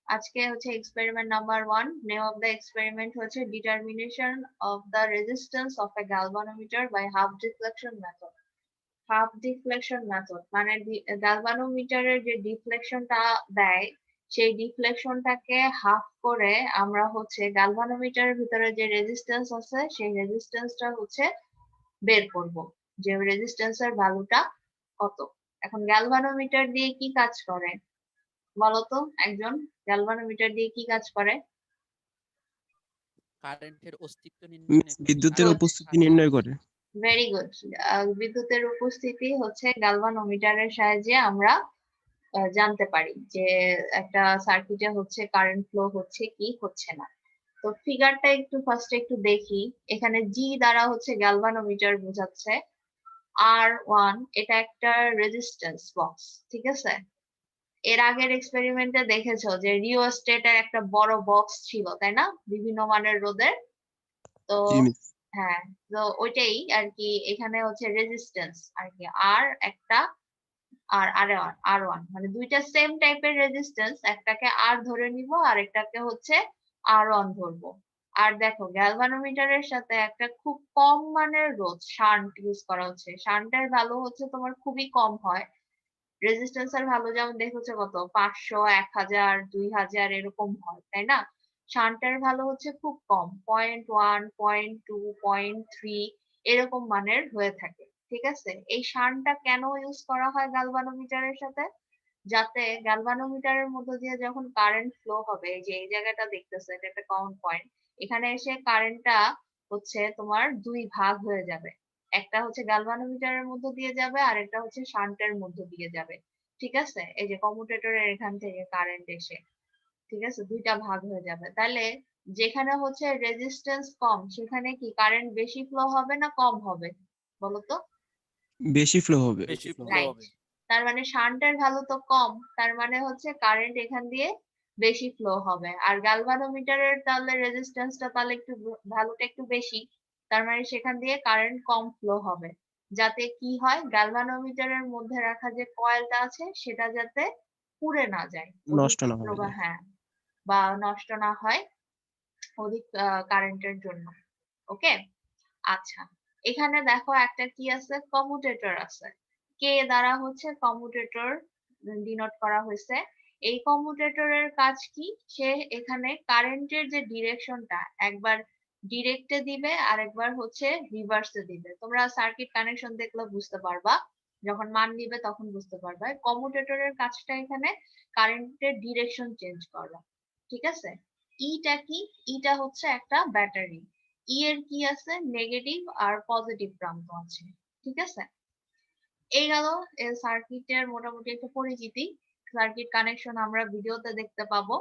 আজকে হচ্ছে experiment number 1। Name of the experiment হচ্ছে determination of the resistance of a galvanometer by half deflection method. Half deflection method মানে গ্যালভানোমিটারের যে ডিফ্লেকশনটা দেয় সেই ডিফ্লেকশনটাকে হাফ করে আমরা হচ্ছে গ্যালভানোমিটারের ভিতরে যে রেজিস্ট্যান্স আছে সেই রেজিস্ট্যান্সটা হচ্ছে বের করব, যে রেজিস্ট্যান্সের ভ্যালুটা কত। এখন গ্যালভানোমিটার দিয়ে কি কাজ করে বলতো, একজন গ্যালভানোমিটার দিয়ে কি কাজ করে? কারেন্টের অস্তিত্ব নির্ণয় করে। বিদ্যুতের উপস্থিতি নির্ণয় করে। Very good. বিদ্যুতের উপস্থিতি হচ্ছে গ্যালভানোমিটারের সাহায্যে আমরা জানতে পারি যে একটা সার্কিটে হচ্ছে কারেন্ট ফ্লো হচ্ছে কি হচ্ছে না। তো ফিগারটা একটু ফার্স্টে একটু দেখি। এখানে জি দ্বারা হচ্ছে গ্যালভানোমিটার বোঝাচ্ছে। R1 এটা একটা রেজিস্ট্যান্স বক্স, ঠিক আছে? এর আগের এক্সপেরিমেন্টে দেখেছো যে রিওস্টেটের একটা বড় বক্স ছিল, তাই না, বিভিন্ন মানের রোদের। তো জি মিস। হ্যাঁ, তো ওইটাই আর কি এখানে হচ্ছে রেজিস্ট্যান্স আর কি। আর একটা আর ওয়ান মানে দুইটা সেম টাইপের রেজিস্ট্যান্স, একটাকে আর ধরে নিব আর একটাকে হচ্ছে R1 ধরবো। আর দেখো গ্যালভানোমিটারের সাথে একটা খুব কম মানের রোধ শান্ট ইউজ করা হচ্ছে। শান্টের ভ্যালু হচ্ছে তোমার খুবই কম হয়। রেজিস্ট্যান্সের ভ্যালু যেমন দেখেছো কত 500, 1000, 2000 এরকম হয়, তাই না? শান্টের ভ্যালু হচ্ছে খুব কম, 0.1, 0.2, 0.3 এরকম মানের হয়ে থাকে, ঠিক আছে? এই শান্টটা কেন ইউজ করা হয় গ্যালভানোমিটারের সাথে? যাতে গ্যালভানোমিটারের মধ্য দিয়ে যখন কারেন্ট ফ্লো হবে, এই যে এই জায়গাটা দেখতেছো এটা একটা কমন পয়েন্ট, এখানে এসে কারেন্টটা হচ্ছে তোমার দুই ভাগ হয়ে যাবে। একটা হচ্ছে গ্যালভানোমিটারের মধ্য দিয়ে যাবে আর একটা হচ্ছে শান্টের মধ্য দিয়ে যাবে, ঠিক আছে? এই যে কমিউটেটরের এখান থেকে কারেন্ট এসে, ঠিক আছে, দুইটা ভাগ হয়ে যাবে। তাহলে যেখানে হচ্ছে রেজিস্ট্যান্স কম সেখানে কি কারেন্ট বেশি ফ্লো হবে না কম হবে বলো তো? বেশি ফ্লো হবে। বেশি ফ্লো রাইট। হবে। তার মানে শান্টের ভ্যালু তো কম, তার মানে হচ্ছে কারেন্ট এখান দিয়ে বেশি ফ্লো হবে। আর গ্যালভানোমিটারের তাহলে রেজিস্ট্যান্সটা তাহলে একটু ভ্যালুটা একটু বেশি, তার মানে সেখান দিয়ে কারেন্ট কম ফ্লো হবে। যাতে কি হয়, গ্যালভানোমিটারের মধ্যে রাখা যে কয়েলটা আছে সেটা যাতে পুড়ে না যায়, নষ্ট অধিক না হয়ে প্রবাহ, যায়। হ্যাঁ, বা নষ্ট না হয় অধিক কারেন্টের জন্য। ওকে, আচ্ছা, এখানে দেখো একটা কি আছে, কমিউটেটর আছে। কে দ্বারা হচ্ছে কমিউটেটর ডিনোট করা হয়েছে। এই কমিউটেটরের কাজ কি, সে এখানে কারেন্টের যে ডিরেকশনটা একবার ডিরেক্টে দিবে আর একবার হচ্ছে রিভার্সে দিবে। তোমরা সার্কিট কানেকশন দেখলে বুঝতে পারবা, যখন মান নিবে তখন বুঝতে পারবে। কমিউটেটরের কাজটা এখানে কারেন্টের ডিরেকশন চেঞ্জ করা, ঠিক আছে? ইটা কি, ইটা হচ্ছে একটা ব্যাটারি। ই এর কি আছে, নেগেটিভ আর পজিটিভ প্রান্ত আছে, ঠিক আছে? এই গেল সার্কিটের মোটামুটি একটা পরিচিতি। সার্কিট কানেকশন আমরা ভিডিওতে দেখতে পাবো।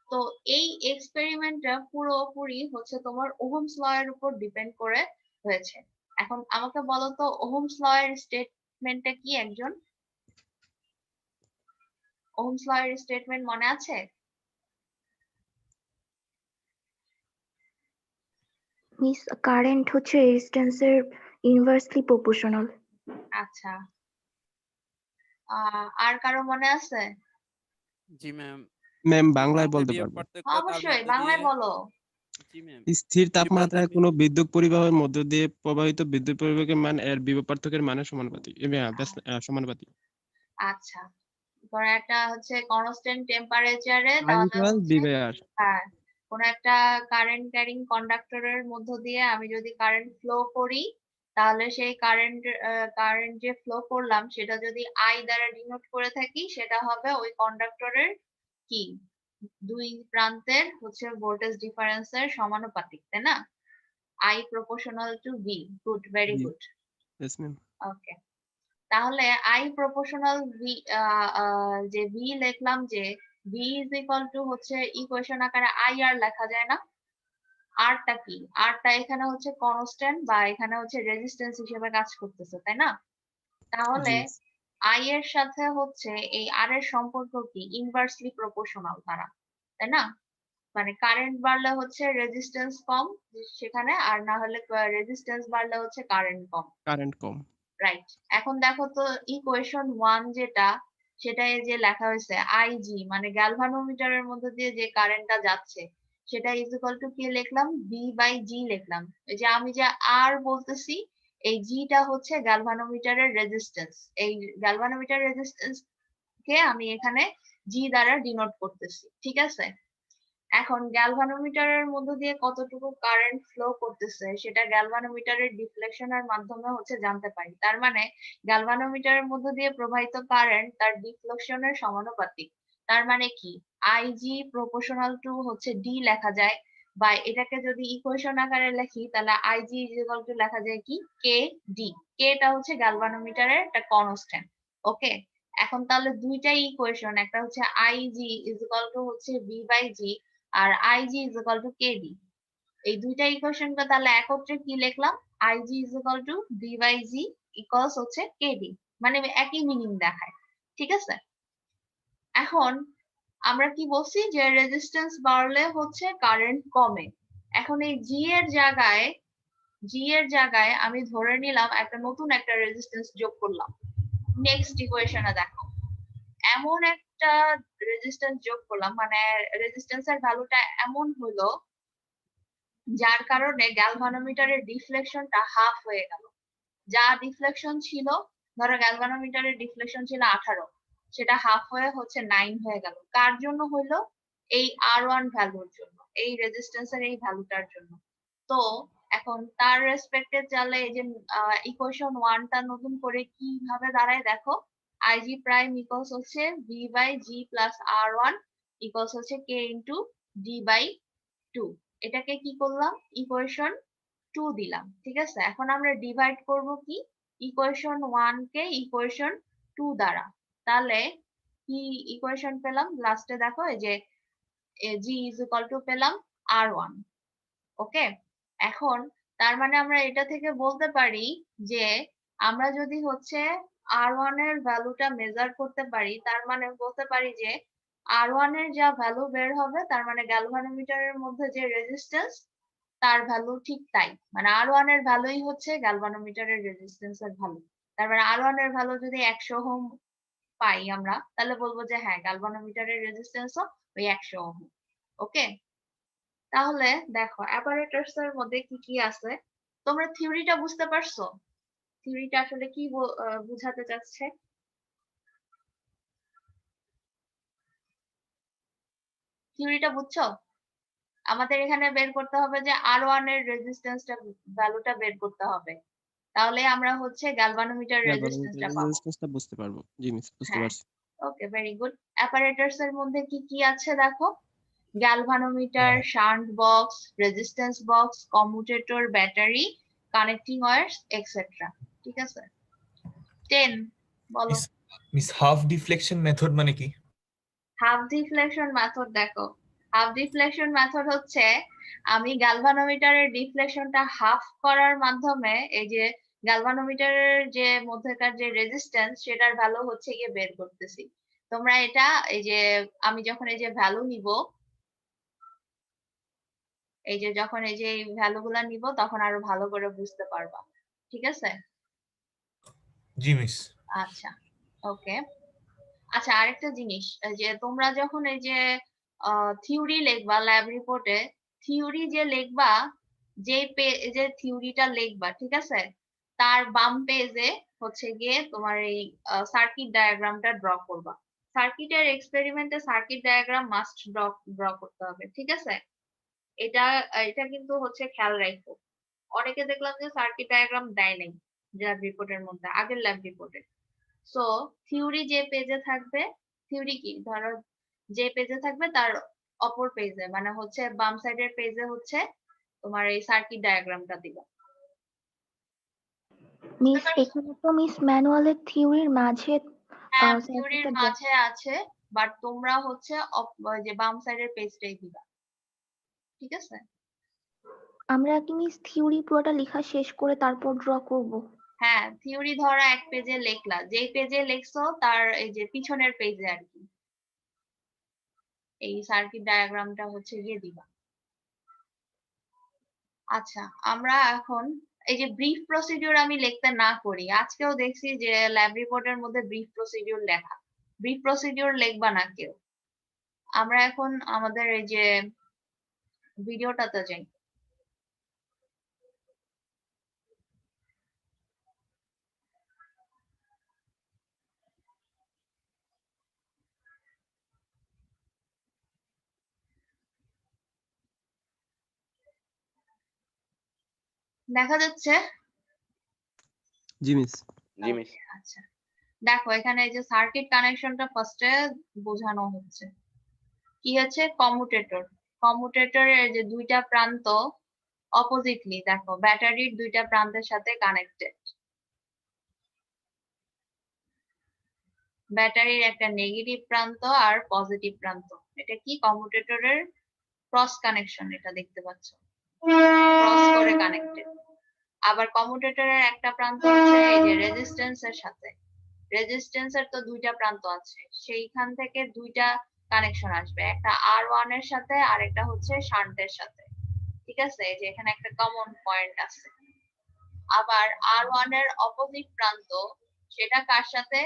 তো এই এক্সপেরিমেন্টটা পুরোপুরি হচ্ছে তোমার ওহমস ল এর উপর ডিপেন্ড করে হয়েছে। এখন আমাকে বলো তো ওহমস ল এর স্টেটমেন্টটা কি, একজন ওহমস ল এর স্টেটমেন্ট মনে আছে? মিস, কারেন্ট হচ্ছে রেজিস্ট্যান্সের ইনভার্সলি প্রপোর্শনাল। আচ্ছা, আর কারো মনে আছে? জি ম্যাম। ম্যাম বাংলায় বলতে বিভব পারবো। পার্থক্য তার অবশ্যই মধ্যে দিয়ে। বাংলায় বলো। জি ম্যাম। স্থির তাপমাত্রায় বিভব- কোনো বিদ্যুৎ পরিবাহের মধ্য দিয়ে প্রবাহিত বিদ্যুৎ পরিবাহীর মান এর বিভব পার্থক্যের মানের সমানুপাতিক। সমানুপাতিক। আচ্ছা, ধরো একটা হচ্ছে কনস্ট্যান্ট টেম্পারেচারে I তাহলে equal হচ্ছে V by R। হ্যাঁ, কোন একটা কারেন্ট ক্যারিং কন্ডাক্টরের মধ্য দিয়ে আমি যদি কারেন্ট ফ্লো করি, তাহলে সেই কারেন্ট যে ফ্লো করলাম সেটা যদি আই দ্বারা ডিনোট করে থাকি, সেটা হবে ওই কন্ডাক্টরের কি দুই প্রান্তের হচ্ছে ভোল্টেজ ডিফারেন্সের সমানুপাতিক, তাই না? I proportional to V. Good, very G. Good. Yes, ma'am. ওকে, তাহলে আই প্রপোর্শনাল ভি, যে ভি লিখলাম, যে ভি ইজ ইকুয়াল টু হচ্ছে ইকুয়েশন আকারে আই আর লেখা যায় না? আরটা কি, আরটা এখানে হচ্ছে কনস্ট্যান্ট বা এখানে হচ্ছে রেজিস্ট্যান্স হিসেবে কাজ করতেছে, তাই না? তাহলে জি। আই এর সাথে হচ্ছে এই আর এর সম্পর্ক কি, ইনভার্সলি প্রপোর্শনাল তারা, তাই না? মানে কারেন্ট বাড়লে হচ্ছে রেজিস্ট্যান্স কম সেখানে, আর না হলে রেজিস্ট্যান্স বাড়লে হচ্ছে কারেন্ট কম। কারেন্ট কম। রাইট। এখন দেখো তো ইকুয়েশন 1 যেটা, সেটা এই যে লেখা হয়েছে আইজি, মানে গ্যালভানোমিটারের মধ্যে দিয়ে যে কারেন্টটা যাচ্ছে সেটা ইজ ইকুয়াল টু কি লিখলাম, বি বাই জি লিখলাম। এই যে আমি যে আর বলতেছি, এই জিটা হচ্ছে গ্যালভানোমিটারের রেজিস্ট্যান্স। এই গ্যালভানোমিটার রেজিস্ট্যান্স কে আমি এখানে জি দ্বারা ডিনোট করতেছি, ঠিক আছে। এখন গ্যালভানোমিটারের মধ্য দিয়ে কতটুকু কারেন্ট ফ্লো করতেছে সেটা গ্যালভানোমিটারের ডিফ্লেকশনের মাধ্যমে হচ্ছে জানতে পারি। তার মানে গ্যালভানোমিটারের মধ্য দিয়ে প্রবাহিত কারেন্ট তার ডিফ্লেকশনের সমানুপাতিক। তার মানে কি, আইজি প্রপোর্শনাল টু হচ্ছে ডি লেখা যায়, বা এটাকে যদি ইকুয়েশন আকারে লিখি তাহলে আইজি ইজ ইকুয়াল টু লেখা যায় কি, কে ডি। কেটা হচ্ছে গ্যালভানোমিটারের একটা কনস্ট্যান্ট। ওকে, এখন তাহলে দুইটাই ইকুয়েশন, একটা হচ্ছে আইজি ইজ ইকুয়াল টু হচ্ছে বি বাই জি, আর IG is equal to KD. এই দুইটা ইকুয়েশনকে তাহলে একত্রে কি লিখলাম, IG is equal to B by G equals হচ্ছে কেডি, মানে একই মিনিং দেখায়, ঠিক আছে। এখন আমরা কি বলছি যে রেজিস্ট্যান্স বাড়লে হচ্ছে কারেন্ট কমে। এখন এই জি এর জায়গায় আমি ধরে নিলাম একটা নতুন একটা রেজিস্ট্যান্স যোগ করলাম। নেক্সট ইকুয়েশনে দেখো, এমন একটা রেজিস্ট্যান্স যোগ করলাম, মানে রেজিস্ট্যান্সের ভ্যালুটা এমন হলো যার কারণে গ্যালভানোমিটারের ডিফ্লেকশনটা হাফ হয়ে গেল। যা ডিফ্লেকশন ছিল, ধরো গ্যালভানোমিটারের ডিফ্লেকশন ছিল 18, সেটা হাফ হয়ে হচ্ছে 9 হয়ে গেল। কার জন্য হইলো, এই R1 ভ্যালুর জন্য, এই রেজিস্ট্যান্সের এই ভ্যালুটার জন্য। তো এখন তার রেসপেক্টে চলে এই যে ইকুয়েশন 1টা নতুন করে কিভাবে দাঁড়ায় দেখো, আইজি প্রাইম ইকুয়ালস হচ্ছে V by G plus R1 equals হচ্ছে কে ইন্টু ডি বাই 2। এটাকে কি করলাম, ইকুয়েশন 2 দিলাম, ঠিক আছে। এখন আমরা ডিভাইড করব কি, ইকুয়েশন 1 কে ইকুয়েশন 2 দ্বারা। তাহলে কি ইকুয়েশন পেলাম, লাস্টে দেখো এই যে জি ইজ ইকুয়াল টু পেলাম R1। ওকে, এখন তার মানে আমরা এটা থেকে বলতে পারি যে আমরা যদি হচ্ছে R1 এর ভ্যালুটা মেজার করতে পারি, তার মানে বলতে পারি যে R1 এর যা ভ্যালু বের হবে তার মানে গ্যালভানোমিটারের মধ্যে যে রেজিস্ট্যান্স তার ভ্যালু ঠিক তাই, মানে R1 এর ভ্যালুই হচ্ছে গ্যালভানোমিটারের রেজিস্ট্যান্স এর ভ্যালু। তার মানে R1 এর ভ্যালু যদি 100 ওহম পাই আমরা, তাহলে বলবো যে হ্যাঁ গ্যালভানোমিটারের রেজিস্ট্যান্সও ওই 100 ওহম। ওকে, তাহলে দেখো অ্যাপারেটরস এর মধ্যে কি কি আছে। তোমরা থিওরিটা বুঝতে পারছো, থিওরিটা আসলে কি বুঝাতে চাচ্ছে? থিওরিটা বুঝছো? আমাদের এখানে বের করতে হবে যে R1 এর রেজিস্ট্যান্সটা ভ্যালুটা বের করতে হবে, তাহলে আমরা হচ্ছে গ্যালভানোমিটার রেজিস্ট্যান্সটা পাবো। রেজিস্ট্যান্সটা বুঝতে পারবো। জি মিস, বুঝতে হ্যাঁ, পারছি। ওকে, ভেরি গুড। অ্যাপারেটরস এর মধ্যে কি কি আছে দেখো, galvanometer, shunt box, resistance box, commutator, battery, connecting wires etcetera, ঠিক আছে। 10 বলো। মিস হাফ ডিফ্লেকশন মেথড মানে কি? হাফ ডিফ্লেকশন মেথড দেখো, হাফ ডিফ্লেকশন মেথড হচ্ছে আমি গ্যালভানোমিটারের ডিফ্লেকশনটা হাফ করার মাধ্যমে এই যে গ্যালভানোমিটারের যে মধ্যেকার যে রেজিস্ট্যান্স সেটার ভ্যালু হচ্ছে গিয়ে বের করতেছি। তোমরা এটা এই যে আমি যখন এই যে ভ্যালু নিব, এই যে যখন এই যে এই ভ্যালুগুলা নিব তখন আরো ভালো করে বুঝতে পারবা, ঠিক আছে। জি মিস। আচ্ছা, ওকে। আচ্ছা, আরেকটা জিনিস, এই যে তোমরা যখন এই যে থিওরি লিখবা ল্যাব রিপোর্টে, থিওরি যে লিখবা, যে থিওরিটা লিখবা, ঠিক আছে, তার বাম পেজে হচ্ছে গিয়ে তোমার এই সার্কিট ডায়াগ্রামটা ড্র করবা। সার্কিটের এক্সপেরিমেন্টে সার্কিট ডায়াগ্রাম মাস্ট ড্র করতে হবে, ঠিক আছে। এটা এটা কিন্তু হচ্ছে খেয়াল রাখো। অনেকে দেখলাম যে সার্কিট ডায়াগ্রাম দেয় নাই ল্যাব রিপোর্টের মধ্যে, আগের ল্যাব রিপোর্টে। সো থিওরি যে পেজে থাকবে, থিওরি কি ধরো যে পেজে থাকবে তার অপর পেজে, মানে হচ্ছে বাম সাইডের পেজে হচ্ছে তোমার এই সার্কিট ডায়াগ্রামটা দিবা। মিস এখানে তো মিস ম্যানুয়ালের থিওরির মাঝে হ্যাঁ, থিওরির সার্কিটটা মাঝে আছে, বাট তোমরা হচ্ছে ওই যে বাম সাইডের পেজটাই দিবা, ঠিক আছে। আমরা কি মিস থিওরি পুরোটা লেখা শেষ করে তারপর ড্র করব? হ্যাঁ, থিওরি ধরো এক পেজে লেখলা, যেই পেজে লেখছো তার এই যে পিছনের পেজে আর কি এই সার্কিট ডায়াগ্রামটা হচ্ছে গিয়ে দিবা। আচ্ছা, আমরা এখন এই যে ব্রিফ প্রসিডিউর আমি লিখতে না করি, আজকেও দেখছি যে ল্যাব রিপোর্টের মধ্যে ব্রিফ প্রসিডিউর লেখা। ব্রিফ প্রসিডিওর লিখবা না কেউ। আমরা এখন আমাদের এই যে ভিডিওটাতে যাই। দেখা যাচ্ছে? জি মিস। জি মিস। আচ্ছা, দেখো এখানে এই যে সার্কিট কানেকশনটা ফার্স্টে বোঝানো হচ্ছে। কি হচ্ছে? কমিউটেটর। কমিউটেটরের যে দুইটা প্রান্ত অপোজিটলি, দেখো ব্যাটারির দুইটা প্রান্তের সাথে কানেক্টেড। ব্যাটারির একটা নেগেটিভ প্রান্ত আর পজিটিভ প্রান্ত। এটা কি? কমিউটেটরের ক্রস কানেকশন, এটা দেখতে পাচ্ছ, ক্রস করে কানেক্টেড। আবার কমিউটেটরের একটা প্রান্ত হচ্ছে এই যে রেজিস্ট্যান্স এর সাথে। রেজিস্ট্যান্স এর তো দুইটা প্রান্ত আছে, সেইখান থেকে দুইটা কানেকশন আসবে, একটা R1 এর সাথে আর একটা হচ্ছে শান্টের সাথে। ঠিক আছে, এই যে এখানে একটা কমন পয়েন্ট আছে। আবার R1 এর অপোজিট প্রান্ত, সেটা কার সাথে?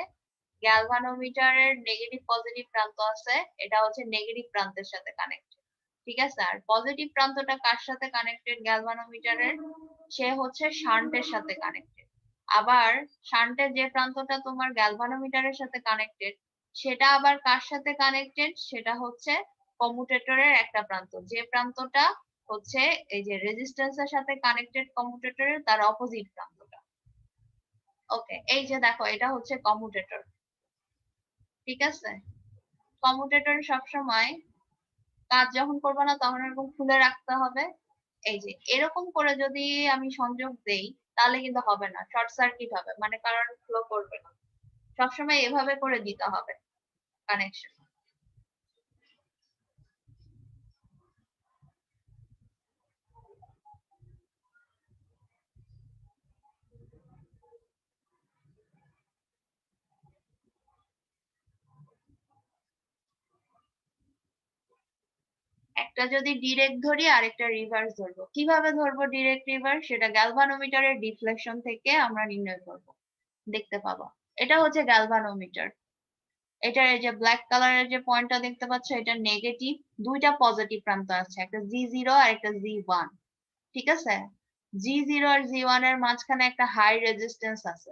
গ্যালভানোমিটারের নেগেটিভ পজিটিভ প্রান্ত আছে, এটা হচ্ছে নেগেটিভ প্রান্তের সাথে কানেক্টেড। ঠিক আছে, আর পজিটিভ প্রান্তটা কার সাথে কানেক্টেড গ্যালভানোমিটারের? সে হচ্ছে শান্টের সাথে কানেক্টেড। আবার শান্টের যে প্রান্তটা তোমার গ্যালভানোমিটারের সাথে কানেক্টেড, সেটা আবার কার সাথে কানেক্টেড? সেটা হচ্ছে কমিউটেটরের একটা প্রান্ত, যে প্রান্তটা হচ্ছে এই যে রেজিস্ট্যান্স এর সাথে কানেক্টেড কমিউটেটরের তার অপোজিট প্রান্তটা। ওকে, এই যে দেখো এটা হচ্ছে কমিউটেটর। ঠিক আছে, কমিউটেটর সবসময় কাজ যখন করবে না তখন এরকম খুলে রাখতে হবে। এই যে এরকম করে যদি আমি সংযোগ দেই তাহলে কিন্তু হবে না, শর্ট সার্কিট হবে, মানে কারেন্ট ফ্লো করবে না। সবসময় এভাবে করে দিতে হবে কানেকশন। একটা যদি ডিরেক্ট ধরি আর একটা রিভার্স ধরবো। কিভাবে ধরবো ডিরেক্ট রিভার্স? সেটা গ্যালভানোমিটারের ডিফ্লেকশন থেকে আমরা নির্ণয় করব। দেখতে পাবো এটা হচ্ছে গ্যালভানোমিটার। এটার এই যে ব্ল্যাক কালারের যে পয়েন্টটা দেখতে পাচ্ছ, এটা নেগেটিভ, দুইটা পজিটিভ প্রান্ত আছে, একটা G0 আর একটা G1। ঠিক আছে, G0 আর G1 এর মাঝখানে একটা হাই রেজিস্ট্যান্স আছে।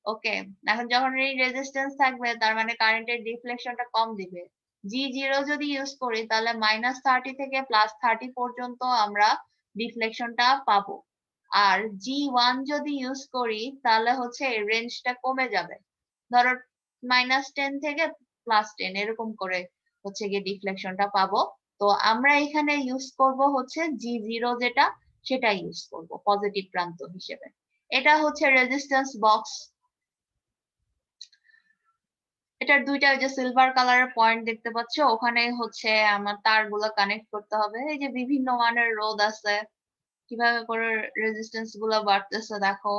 ওকে, এখন যখন এই রেজিস্ট্যান্স থাকবে তার মানে কারেন্টের ডিফ্লেকশনটা কম দিবে। G0 যদি ইউজ করি তাহলে -30 থেকে +30 পর্যন্ত আমরা ডিফ্লেকশনটা পাবো। আর G1 যদি ইউজ করি তাহলে হচ্ছে এই রেঞ্জটা কমে যাবে, ধরো -10 থেকে +10 এরকম করে হচ্ছে গিয়ে ডিফ্লেকশনটা পাবো। তো আমরা এখানে ইউজ করব হচ্ছে G0, যেটা সেটা ইউজ করব পজিটিভ প্রান্ত হিসেবে। এটা হচ্ছে রেজিস্ট্যান্স বক্স। এটার দুইটা ওই যে সিলভার কালারের পয়েন্ট দেখতে পাচ্ছ, ওখানে হচ্ছে আমার তারগুলো কানেক্ট করতে হবে। এই যে বিভিন্ন মানের রোধ আছে, কিভাবে করে রেজিস্ট্যান্স গুলো বাড়তেছে দেখো।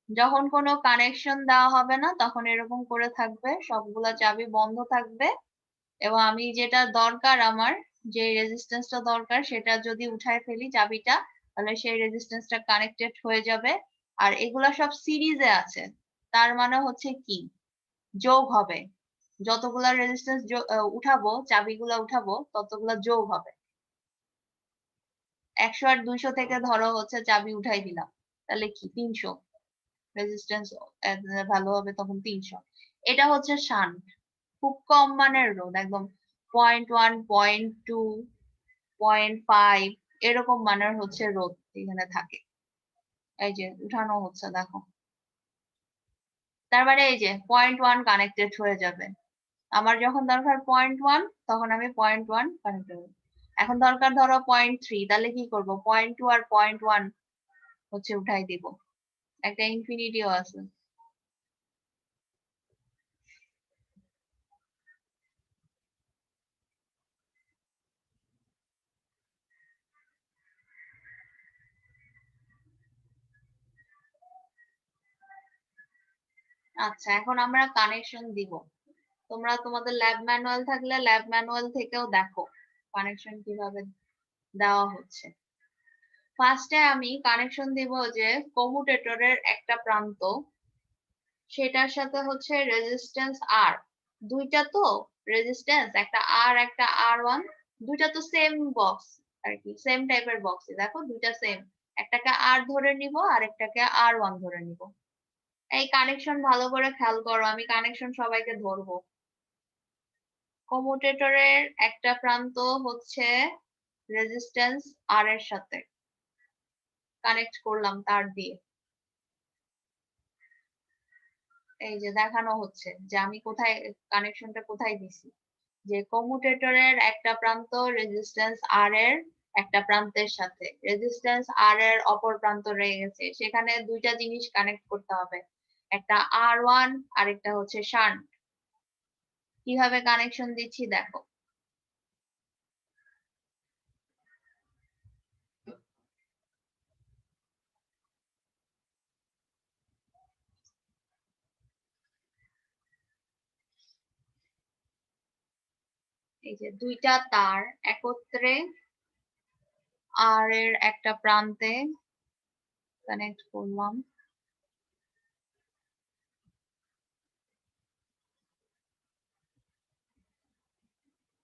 যখন কোনো কানেকশন দেওয়া হবে না তখন এরকম করে থাকবে, সবগুলা চাবি বন্ধ থাকবে, এবং আমি যেটা দরকার, আমার যে রেজিস্ট্যান্সটা দরকার সেটা যদি উঠায় ফেলি চাবিটা, তাহলে সেই রেজিস্ট্যান্সটা কানেক্টেড হয়ে যাবে। আর এগুলা সব সিরিজে আছে, তার মানে হচ্ছে কি, যোগ হবে। যতগুলা রেজিস্ট্যান্স উঠাবো, চাবিগুলা উঠাবো, ততগুলা যোগ হবে। 100 আর 200 থেকে ধরো হচ্ছে চাবি উঠাই দিলাম, তাহলে কি 300 রেজিস্ট্যান্স ভালো হবে, তখন 300। এটা হচ্ছে শান্ট, খুব কম মানের রোধ, একদম 0.1, 0.2, 0.5 এরকম মানের হচ্ছে রোধ এখানে থাকে। এই যে উঠানো হচ্ছে দেখো, তার মানে এই যে 0.1 কানেক্টেড হয়ে যাবে। আমার যখন দরকার 0.1 তখন আমি 0.1 কানেক্ট করব। এখন দরকার ধরো 0.3, তাহলে কি করব? 0.2 আর 0.1 হচ্ছে উঠাই দিব। একটা ইনফিনিটিও আছে। আচ্ছা, এখন আমরা কানেকশন দিব। তোমরা তোমাদের ল্যাব ম্যানুয়াল থাকলে ল্যাব ম্যানুয়াল থেকেও দেখো কানেকশন কিভাবে দেওয়া হচ্ছে। ফার্স্টে আমি কানেকশন দিব যে কমিউটেটরের একটা প্রান্ত, সেটার সাথে হচ্ছে রেজিস্ট্যান্স আর। দুইটা তো রেজিস্ট্যান্স, একটা আর একটা R1, দুইটা তো সেম বক্স আর কি, সেম টাইপের বক্স। দেখো দুইটা সেম, একটাকে আর ধরে নিব আর একটাকে R1 ধরে নিব। এই কানেকশন ভালো করে খেয়াল করো, আমি কানেকশন সবাইকে ধরবো। কমিউটেটরের একটা প্রান্ত হচ্ছে রেজিস্ট্যান্স আর এর সাথে কানেক্ট করলাম তার দিয়ে। এই যে দেখানো হচ্ছে যে আমি কোথায় কানেকশনটা কোথায় দিছি, যে কমিউটেটরের একটা প্রান্ত রেজিস্ট্যান্স আর এর একটা প্রান্তের সাথে, রেজিস্ট্যান্স আর এর অপর প্রান্ত রয়ে গেছে, সেখানে দুইটা জিনিস কানেক্ট করতে হবে, একটা R1 আর একটা হচ্ছে শান্ট। কিভাবে কানেকশন দিচ্ছি দেখো। এই যে দুইটা তার একত্রে আর এর একটা প্রান্তে কানেক্ট করলাম।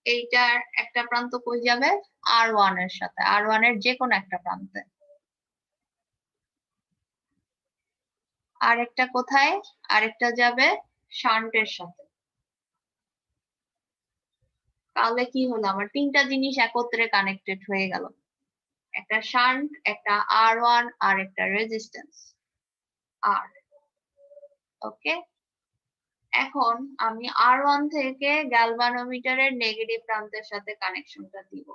এইটার একটা প্রান্ত কই যাবে, R1 এর সাথে, R1 এর যে কোনো একটা প্রান্তে। আরেকটা কোথায়, আরেকটা যাবে শান্টের সাথে। তাহলে কি হলো, আমার তিনটা জিনিস একত্রে কানেক্টেড হয়ে গেল, একটা শান্ট, একটা R1 আর একটা রেজিস্ট্যান্স আর। ওকে, এখন আমি R1 থেকে গ্যালভানোমিটারের নেগেটিভ প্রান্তের সাথে কানেকশনটা দিব।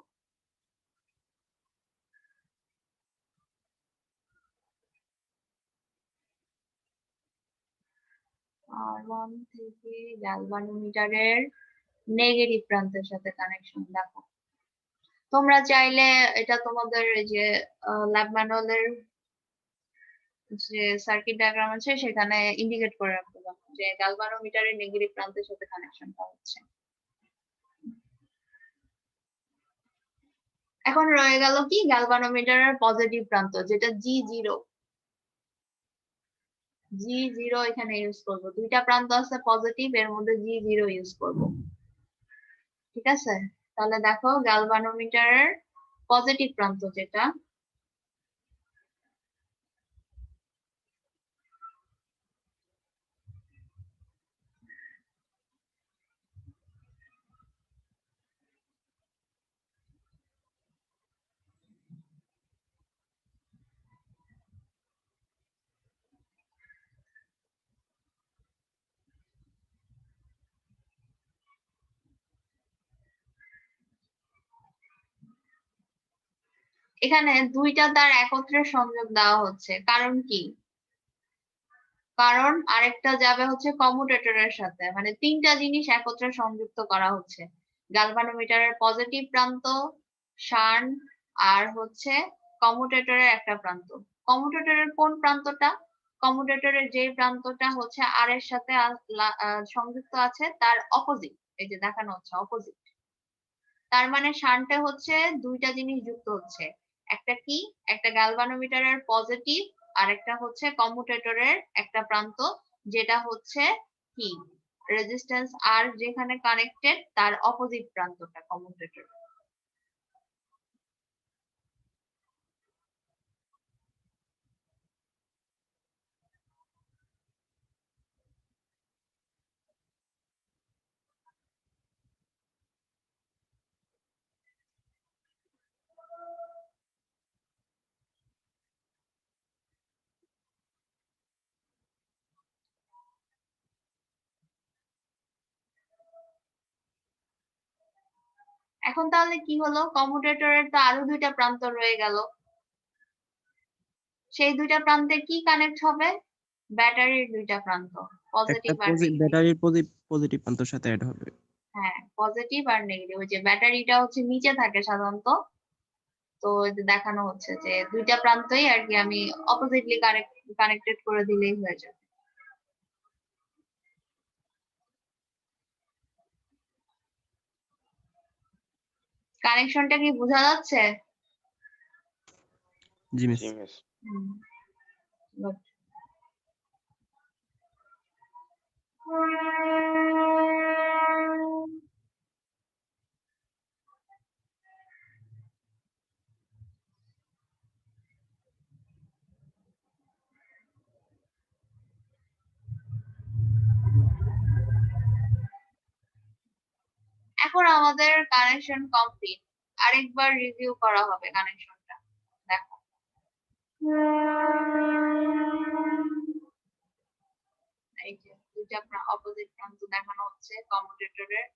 R1 থেকে গ্যালভানোমিটারের নেগেটিভ প্রান্তের সাথে কানেকশন দেখো। তোমরা চাইলে এটা তোমাদের যে ল্যাব ম্যানুয়ালের যে সার্কিট ডায়াগ্রাম আছে সেখানে ইন্ডিকেট করে রাখতে পারো যে গ্যালভানোমিটারের নেগেটিভ প্রান্তের সাথে কানেকশনটা হচ্ছে। এখন রয়ে গেল কি গ্যালভানোমিটারের পজিটিভ প্রান্ত, যেটা G0। G0 এখানে ইউজ করব, দুইটা প্রান্ত আছে পজিটিভ, এর মধ্যে G0 ইউজ করব। ঠিক আছে, তাহলে দেখো গ্যালভানোমিটারের পজিটিভ প্রান্ত যেটা, এখানে দুইটা তার একত্রে সংযোগ দেওয়া হচ্ছে, কারণ কি, কারণ আরেকটা যাবে হচ্ছে কমিউটেটরের সাথে, মানে তিনটা জিনিস একত্রে সংযুক্ত করা হচ্ছে। গ্যালভানোমিটারের পজিটিভ প্রান্ত, শান্ট, আর হচ্ছে কমিউটেটরের একটা প্রান্ত। কমিউটেটরের কোন প্রান্তটা, কমিউটেটরের যে প্রান্তটা হচ্ছে আর এর সাথে সংযুক্ত আছে তার অপোজিট, এই যে দেখানো হচ্ছে অপোজিট। তার মানে শান্টে হচ্ছে দুইটা জিনিস যুক্ত হচ্ছে, একটা কি, একটা গ্যালভানোমিটারের পজিটিভ আর একটা হচ্ছে কমিউটেটরের একটা প্রান্ত, যেটা হচ্ছে কি রেজিস্ট্যান্স আর যেখানে কানেক্টেড তার অপোজিট প্রান্তটা কমিউটেটর। এখন তাহলে কি হলো, কমিউটেটরের তো আরো দুইটা প্রান্ত রয়ে গেল, সেই দুইটা প্রান্তে কি কানেক্ট হবে, ব্যাটারির দুইটা প্রান্ত, একটা পজিটিভ আর নেগেটিভ। ব্যাটারির পজিটিভ প্রান্তের সাথে অ্যাড হবে। হ্যাঁ, পজিটিভ আর নেগেটিভ, ওই যে ব্যাটারিটা হচ্ছে নিচে থাকে সাধারণত, তো এই যে দেখানো হচ্ছে যে দুইটা প্রান্তই আর কি আমি অপোজিটলি কানেক্টেড করে দিলেই হয়ে যাবে। কানেকশনটা কি বোঝা যাচ্ছে? জি মিস। হুম, good. এখন আমাদের কানেকশন কমপ্লিট। আরেকবার রিভিউ করা হবে কানেকশনটা। দেখো, এই যে দুইটা অপোজিট প্রান্ত দেখানো হচ্ছে কমিউটেটরের।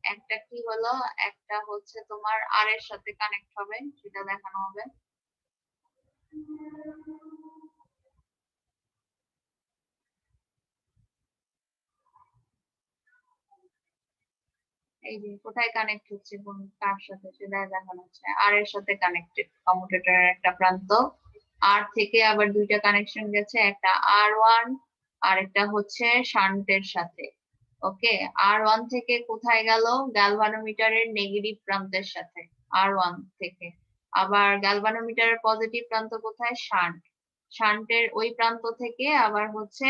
একটা কি হলো, একটা হচ্ছে তোমার আর এর সাথে কানেক্ট হবে, সেটা দেখানো হবে। এই যে কোথায় কানেক্ট হচ্ছে, কোন কার সাথে, সেটা দেখানো হচ্ছে। আর এর সাথে কানেক্টেড কমিউটেটরের একটা প্রান্ত। আর থেকে আবার দুইটা কানেকশন গেছে, একটা R1 আর একটা হচ্ছে শান্টের সাথে। ওকে, R1 থেকে কোথায় গেল, গ্যালভানোমিটারের নেগেটিভ প্রান্তের সাথে R1 থেকে। আবার গ্যালভানোমিটারের পজিটিভ প্রান্ত কোথায়, শান্ট। শান্টের ওই প্রান্ত থেকে আবার হচ্ছে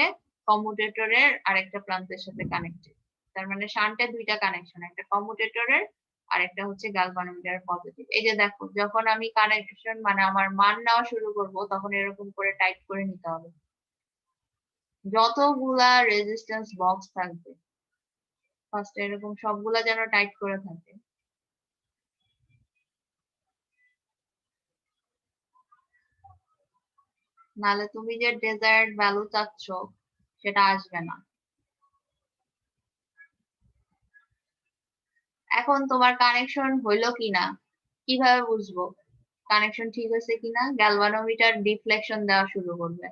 কমিউটেটরের আরেকটা প্রান্তের সাথে কানেক্টেড। তার মানে শান্টের দুইটা কানেকশন, একটা কমিউটেটরের আর একটা হচ্ছে গ্যালভানোমিটার পজিটিভ। এই যে দেখো, যখন আমি কানেকশন মানে আমার মান নেওয়া শুরু করব, তখন এরকম করে টাইট করে নিতে হবে। যতগুলা রেজিস্ট্যান্স বক্স থাকবে ফার্স্ট এরকম সবগুলা যেন টাইট করে থাকে। নাহলে তুমি যে ডেজায়ার্ড ভ্যালু চাচ্ছ সেটা আসবে না। এখন তোমার কানেকশন হইলো কিনা কিভাবে বুঝবো কানেকশন ঠিক হয়েছে কিনা? গ্যালভানোমিটার ডিফ্লেকশন দেওয়া শুরু করবে,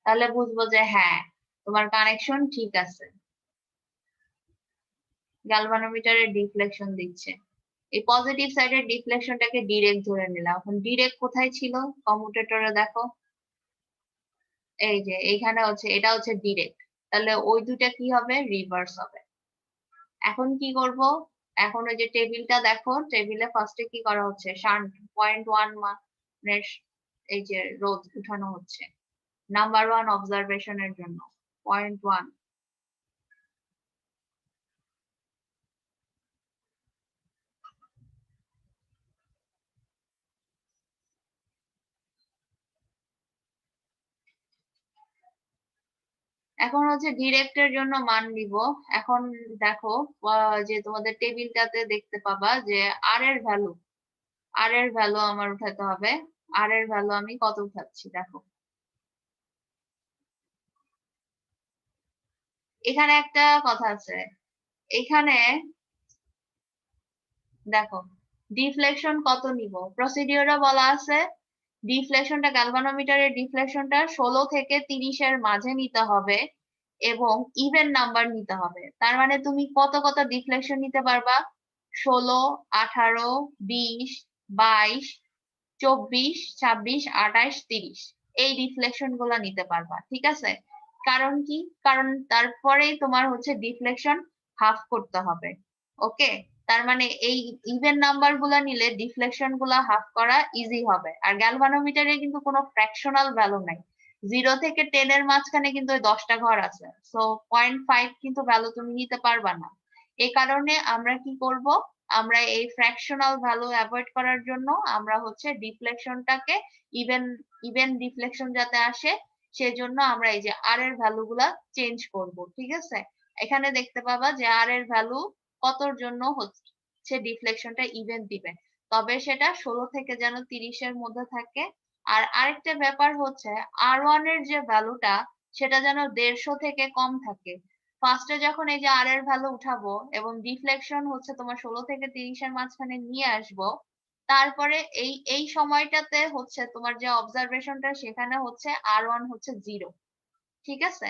তাহলে বুঝবো যে হ্যাঁ তোমার কানেকশন ঠিক আছে। গ্যালভানোমিটারের ডিফ্লেকশন দিচ্ছে, এই পজিটিভ সাইডের ডিফ্লেকশনটাকে ডিরেক্ট ধরে নিলাম। এখন ডিরেক্ট কোথায় ছিল, কমিউটেটরে দেখো, এই যে এইখানে হচ্ছে, এটা হচ্ছে ডিরেক্ট। তাহলে ওই দুটা কি হবে, রিভার্স হবে। এখন কি করব, এখন ওই যে টেবিলটা দেখো, টেবিলে ফার্স্টে কি করা হচ্ছে, শান্ট 0.1 মানের এই যে রোধ উঠানো হচ্ছে নাম্বার 1 অবজারভেশনের জন্য 0.1। এখন হচ্ছে ডিরেক্টের জন্য মান নিব। এখন দেখো যে তোমাদের টেবিলটাতে দেখতে পাবা যে আর এর ভ্যালু আমার উঠাতে হবে। আর এর ভ্যালু আমি কত উঠাচ্ছি দেখো, এখানে একটা কথা আছে। এখানে দেখো ডিফ্লেকশন কত নিব, প্রসিডিওরে বলা আছে ডিফ্লেকশনটা, গ্যালভানোমিটারের ডিফ্লেকশনটা 16 থেকে 30 এর মাঝে নিতে হবে এবং ইভেন নাম্বার নিতে হবে। তার মানে তুমি কত কত ডিফ্লেকশন নিতে পারবা, 16, 18, 20, 22, 24, 26, 28, 30 এই ডিফ্লেকশন গুলা নিতে পারবা। ঠিক আছে, কারণ কি, কারণ তারপরেই তোমার হচ্ছে ডিফ্লেকশন হাফ করতে হবে। ওকে, তার মানে এই ইভেন নাম্বার গুলা নিলে ডিফ্লেকশন গুলা হাফ করা ইজি হবে। আর গ্যালভানোমিটারে কিন্তু কোনো ফ্র্যাকশনাল ভ্যালু নাই, 0 থেকে 10 এর মাঝখানে কিন্তু ওই 10টা ঘর আছে, সো 0.5 কিন্তু ভ্যালু তুমি নিতে পারবা না। এই কারণে আমরা কি করব, আমরা এই ফ্র্যাকশনাল ভ্যালু অ্যাভয়েড করার জন্য আমরা হচ্ছে ডিফ্লেকশনটাকে ইভেন ডিফ্লেকশন যাতে আসে সেজন্য আমরা এই যে আর এর ভ্যালু গুলা চেঞ্জ করব। ঠিক আছে, এখানে দেখতে পাবা যে আর এর ভ্যালু কতর জন্য হচ্ছে ডিফ্লেকশনটা ইভেন দিবে, তবে সেটা 16 থেকে যেন 30 এর মধ্যে থাকে। আর আরেকটা ব্যাপার হচ্ছে R1 এর যে ভ্যালুটা সেটা যেন 150 থেকে কম থাকে। ফার্স্টে যখন এই যে আর এর ভ্যালু উঠাবো এবং ডিফ্লেকশন হচ্ছে তোমার 16 থেকে 30 এর মাঝখানে নিয়ে আসবো, তারপরে এই সময়টাতে হচ্ছে তোমার যে অবজারভেশনটা সেখানে হচ্ছে R1 হচ্ছে 0। ঠিক আছে,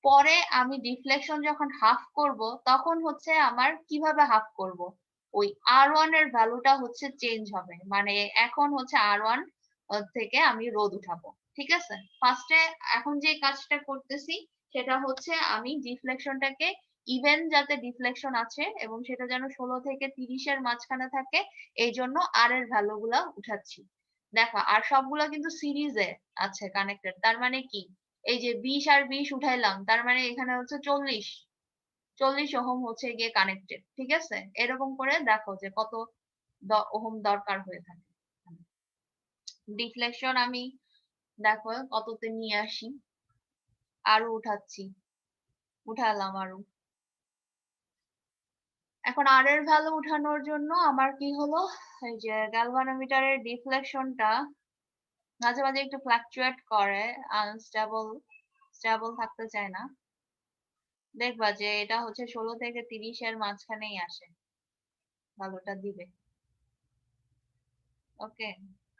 পরে আমি ডিফ্লেকশন যখন হাফ করব তখন হচ্ছে আমার কিভাবে হাফ করব, ওই R1 এর ভ্যালুটা হচ্ছে চেঞ্জ হবে, মানে এখন হচ্ছে R1 থেকে আমি রোধ উঠাবো। ঠিক আছে, ফার্স্টে এখন যে কাজটা করতেছি সেটা হচ্ছে আমি ডিফ্লেকশনটাকে ইভেন যাতে ডিফ্লেকশন আছে এবং সেটা যেন 16 থেকে 30 এর মাঝখানে থাকে, এই জন্য আর এর ভ্যালু গুলা উঠাচ্ছি। দেখো আর সবগুলা কিন্তু সিরিজে আছে কানেক্টেড, তার মানে কি, এই যে 20 আর 20 উঠাইলাম, তার মানে এখানে হচ্ছে 40 40 ওহম হচ্ছে গিয়ে কানেক্টেড, ঠিক আছে? এরকম করে দেখো যে কত ওহম দরকার হয়ে থাকে। ডিফ্লেকশন আমি দেখো কততে নিয়ে আসি, আরো উঠাচ্ছি, উঠালাম আরো। এখন আর এর ভ্যালু উঠানোর জন্য আমার কি হলো, এই যে গ্যালভানোমিটারের ডিফ্লেকশনটা মাঝে মাঝে একটু ফ্লাকচুয়েট করে, স্টেবল থাকতে চায় না। দেখবা যে এটা হচ্ছে 16 থেকে 30 এর মাঝখানেই আসে, ভ্যালুটা দিবে। ওকে,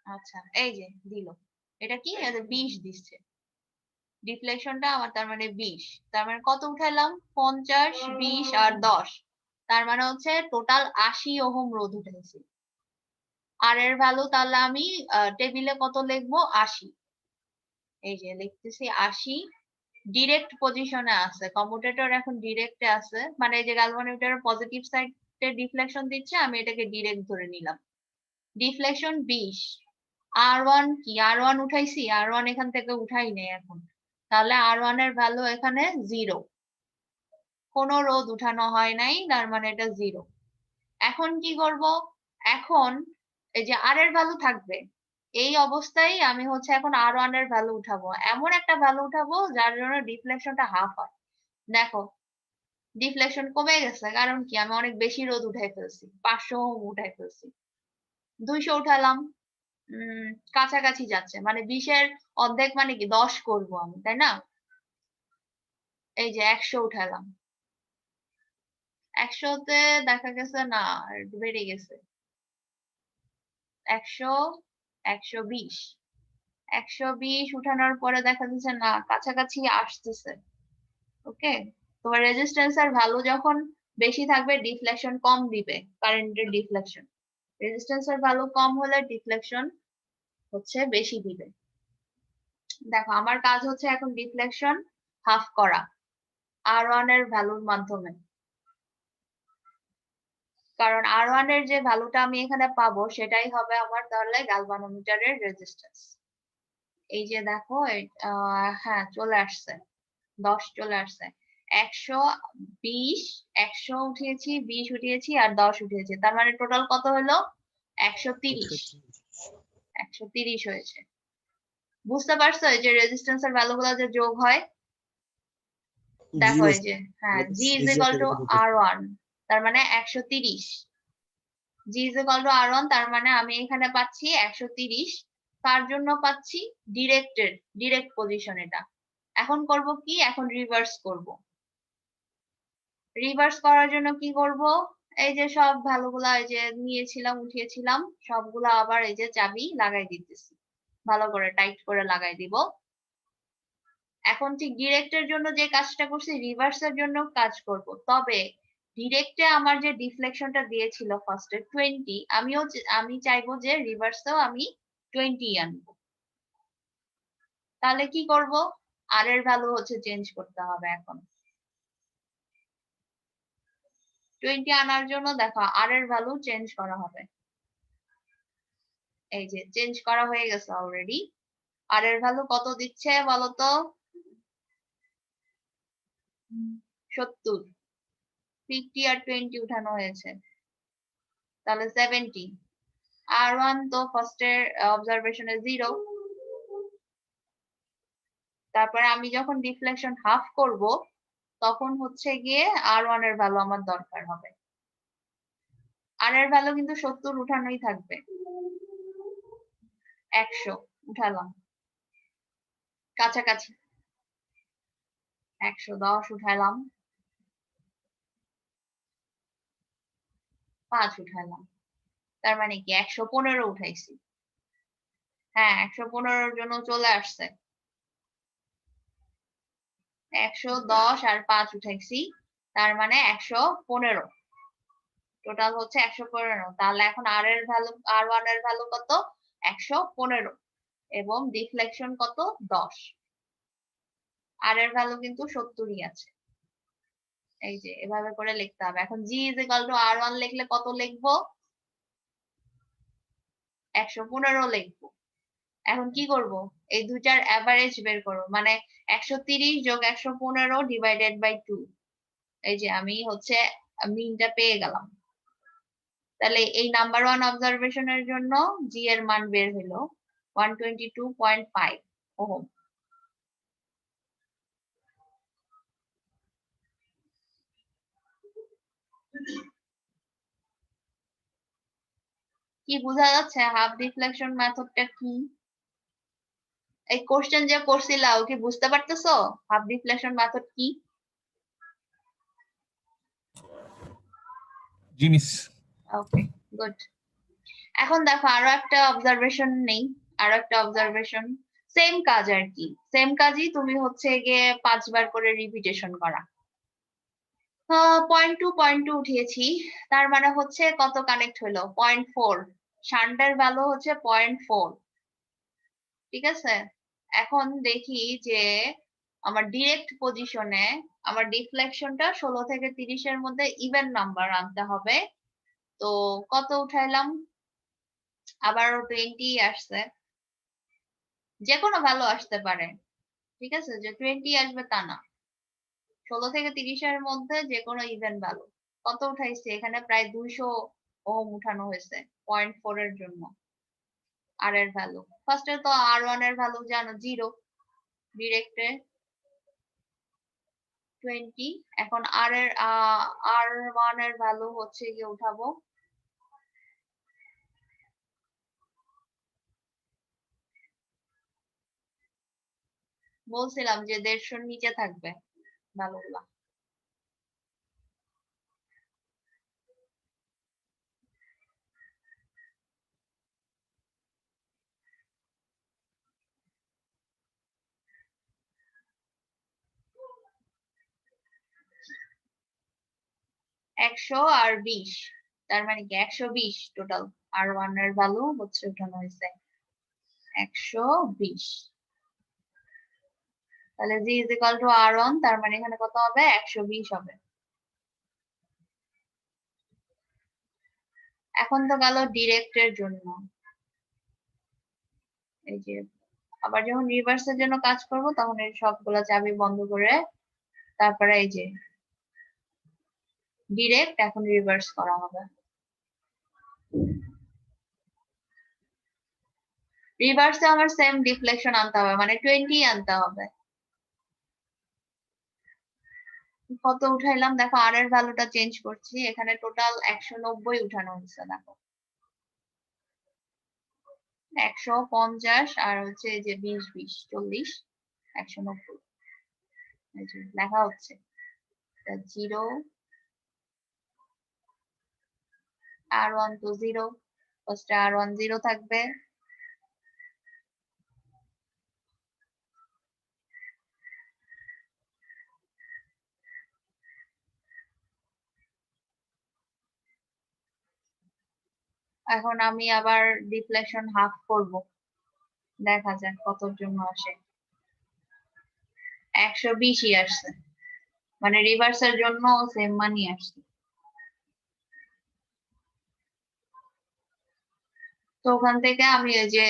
আচ্ছা এই যে দিল, এটা কি 20 দিচ্ছে ডিফ্লেকশনটা আমার, তার মানে 20, তার মানে কত উঠাইলাম 50, 20 আর 10, তার মানে হচ্ছে টোটাল 80 ওহম রোধ উঠেছে। আর এর ভ্যালু তাহলে আমি টেবিলে কত লিখবো, 80। এই যে লিখতেছি 80, ডিরেক্ট পজিশনে আছে, কমিউটেটর এখন ডিরেক্টে আছে, মানে এই যে গ্যালভানোমিটারের পজিটিভ সাইডে ডিফ্লেকশন দিচ্ছে, আমি এটাকে ডিরেক্ট ধরে নিলাম। ডিফ্লেকশন 20, R1 কি, R1 উঠাইছি, R1 এখান থেকে উঠাই নেই এখন, তাহলে R1 এর ভ্যালু এখানে 0, কোনো রোধ উঠানো হয় নাই, তার মানে এটা 0। এখন কি করব, এখন এই যে আর এর ভ্যালু থাকবে, এই অবস্থায় আমি হচ্ছে এখন R1 এর ভ্যালু উঠাবো, এমন একটা ভ্যালু উঠাবো যার জন্য ডিফ্লেকশনটা হাফ হয়। দেখো ডিফ্লেকশন কমে গেছে, কারণ কি আমি অনেক বেশি রোধ উঠাই ফেলছি, 500 ওহম উঠাই ফেলছি। 200 উঠালাম, কাছাকাছি যাচ্ছে, মানে 20 এর অর্ধেক মানে কি 10 করব আমি, তাই না? এই যে 100 উঠালাম, 100তে দেখা গেছে না একটু বেড়ে গেছে, 100, 120, 120 উঠানোর পরে দেখা যাচ্ছে না কাছাকাছি আসতেছে। ওকে, তোমার রেজিস্ট্যান্সের ভ্যালু যখন বেশি থাকবে ডিফ্লেকশন কম দিবে, কারেন্টের ডিফ্লেকশন। রেজিস্ট্যান্সের ভ্যালু কম হলে ডিফ্লেকশন হচ্ছে বেশি দিবে। দেখো আমার কাজ হচ্ছে এখন ডিফ্লেকশন হাফ করা R1 এর ভ্যালুর মাধ্যমে, কারণ R1 এর যে ভ্যালুটা আমি এখানে পাবো সেটাই হবে আমার তাহলে গ্যালভানোমিটারের রেজিস্ট্যান্স। এই যে দেখো হ্যাঁ চলে আসছে, 10 চলে আসছে, 120, 100 উঠিয়েছি, 20 উঠিয়েছি আর 10 উঠিয়েছি, তার মানে টোটাল কত হলো 130, 130 হয়েছে। বুঝতে পারছো এই যে রেজিস্ট্যান্সের ভ্যালুগুলো যে যোগ হয়, দেখো এই যে হ্যাঁ G is equal to R1, তার মানে 130, G is equal to R1, তার মানে আমি এখানে পাচ্ছি 130, তার জন্য পাচ্ছি ডিরেক্ট পজিশন এটা। এখন করব কি, এখন রিভার্স করব। রিভার্স করার জন্য কি করব, এই যে সব ভ্যালুগুলা এই যে নিয়েছিলাম উঠিয়েছিলাম সবগুলা আবার এই যে চাবি লাগাই দিতেছি, ভালো করে টাইট করে লাগাই দিব। এখন ঠিক ডিরেক্টের জন্য যে কাজটা করছি রিভার্সের জন্য কাজ করব, তবে ডিরেক্টে আমার যে ডিফ্লেকশনটা দিয়েছিল ফার্স্টে 20, আমি চাইবো যে রিভার্সেও আমি 20 আনবো। তাহলে কি করব, আর এর ভ্যালু হচ্ছে চেঞ্জ করতে হবে এখন। 20 আনার জন্য দেখো আর এর ভ্যালু চেঞ্জ করা হবে, এই যে চেঞ্জ করা হয়ে গেছে অলরেডি। আর এর ভ্যালু কত দিচ্ছে বলতো, 70, 50 আর 20 উঠানো হয়েছে, তাহলে 70। R1 তো ফার্স্টের অবজারভেশনে 0, তারপরে আমি যখন ডিফ্লেকশন হাফ করব তখন হচ্ছে গিয়ে R1 এর ভ্যালু আমার দরকার হবে। আর এর ভ্যালু কিন্তু 70 উঠানোই থাকবে, 100 উঠালাম, কাছাকাছি 110 উঠালাম, 5 উঠালাম, তার মানে কি 115 উঠাইছি। হ্যাঁ 115 জন্য চলে আসছে, 110 আর 5 উঠাইছি, তার মানে 115, টোটাল হচ্ছে 115। তাহলে এখন আর এর ভ্যালু, R1 এর ভ্যালু কত, 115, এবং ডিফ্লেকশন কত 10, আর এর ভ্যালু কিন্তু 70ই আছে। এই যে এভাবে করে লিখতে হবে। এখন G is equal to R1 লিখলে কত লিখবো, 115 লিখবো। এখন কি করব, এই দুইটার অ্যাভারেজ বের করব, মানে 130 যোগ 115 ডিভাইডেড বাই 2, এই যে আমি হচ্ছে মিনটা পেয়ে গেলাম। তাহলে এই নাম্বার 1 অবজারভেশনের জন্য জি এর মান বের হলো 122.5 ওহম। কি বোঝা যাচ্ছে হাফ ডিফ্লেকশন মেথডটা কি? এই কোশ্চেন যে করছিলাম কি বুঝতে পারতেছো হাফ ডিফ্লেকশন মেথড কি? জি মিস। Okay good. এখন দেখো আরো একটা অবজারভেশন নেই, আরো একটা অবজারভেশন সেম কাজ আর কি, সেম কাজই তুমি হচ্ছে গিয়ে 5 বার করে রিপিটেশন করা। 0.2 উঠিয়েছি, তার মানে হচ্ছে কত কানেক্ট হলো 0.4, শান্টের ভ্যালু হচ্ছে 0.4। ঠিক আছে, এখন দেখি যে আমার ডিরেক্ট পজিশনে আমার ডিফ্লেকশনটা 16 থেকে 30 এর মধ্যে ইভেন নাম্বার আনতে হবে। তো কত উঠাইলাম, আবার 20 আসছে, যে কোনো ভ্যালু আসতে পারে। ঠিক আছে, যে 20 আসবে তা না, 16 থেকে 30 এর মধ্যে যে কোনো ইভেন ভ্যালু। কত উঠাইছে এখানে, প্রায় 200 ওহম উঠানো হয়েছে 0.4 এর জন্য। আর এর ভ্যালু ফার্স্টে তো R1 এর ভ্যালু জানো 0, ডিরেক্টে 20। এখন R1 এর ভ্যালু হচ্ছে গিয়ে উঠাবো বলছিলাম যে 150 নিচে থাকবে ভ্যালুগুলা। একশো আর 20, তার মানে কি 120 টোটাল R1 এর ভ্যালু হচ্ছে উঠানো হয়েছে 120। তাহলে জি ইজ ইকুয়াল টু R1, তার মানে এখানে কত হবে 120 হবে। এখন তো গেল ডিরেক্টের জন্য, এই যে আবার যখন রিভার্সের জন্য কাজ করব তখন এই সবগুলা চাবি বন্ধ করে তারপরে এই যে ডিরেক্ট এখন রিভার্স করা হবে। রিভার্সে আমার সেম ডিফ্লেকশন আনতে হবে, মানে 20 আনতে হবে। কত উঠাইলাম দেখো, আর এর ভ্যালুটা চেঞ্জ করছি, এখানে টোটাল 190 উঠানো হচ্ছে। দেখো 150 আর হচ্ছে এই যে 20 20 40 190 এই যে লেখা হচ্ছে 0 R1 তো 0, ফার্স্টে R1 0 থাকবে, এখন আমি আবার ডিফ্লেকশন হাফ করব, দেখা যাক কতর জন্য আসে। 120ই আসছে, মানে রিভার্সের জন্য সেম মানি আসছে। তো ওখান থেকে আমি ওই যে